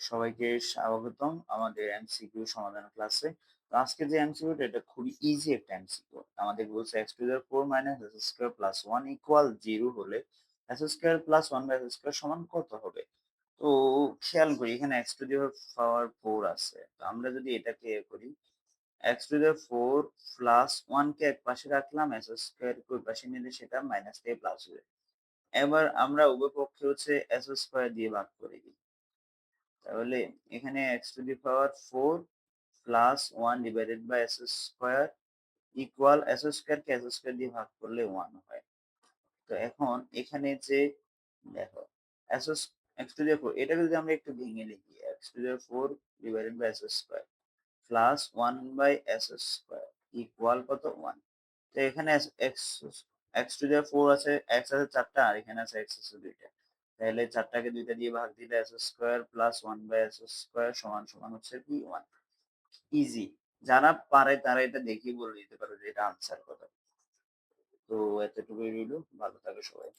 সবাইকে স্বাগতম আমাদের এমসিকিউ সমাধান ক্লাসে। তো আজকে যে এমসিকিউটা এটা খুবই ইজি একটা এমসিকিউ। আমাদের বলছে x to the power 4 minus s square plus 1 equal 0 হলে s square plus 1 by s square সমান কত হবে? তো খেয়াল করি এখানে x টু দি পাওয়ার 4 আছে। তো আমরা যদি এটাকে করি x to the power 4 plus 1 কে এক পাশে রাখলাম s স্কয়ার কে ওই পাশে নিলে সেটা মাইনাস থেকে প্লাস হবে। এবার আমরা উভয় পক্ষে হচ্ছে s স্কয়ার দিয়ে ভাগ করে দিই। তাহলে এখানে x to the power 4 plus 1 divided by s square equal s square কে s স্কয়ার দিয়ে ভাগ করলে 1 হয়। তো এখন এখানে যে দেখো s x to the power এটাকে যদি আমরা একটু ভেঙে লিখি x to the power 4 divided by s square plus 1 by s square equal কত 1। তো এখানে x x to the power 4 আছে, x আছে 4টা আর এখানে আছে x আছে 2টা। তাহলে 4টাকে 2টা দিয়ে ভাগ দিলে s square plus 1 by s square সমান সমান হচ্ছে কি 1। ইজি। যারা পারে তারা এটা দেখেই বলে দিতে পারে যে এটা আনসার কত। তো এতটুকুই রইলো। ভালো থাকো সবাই।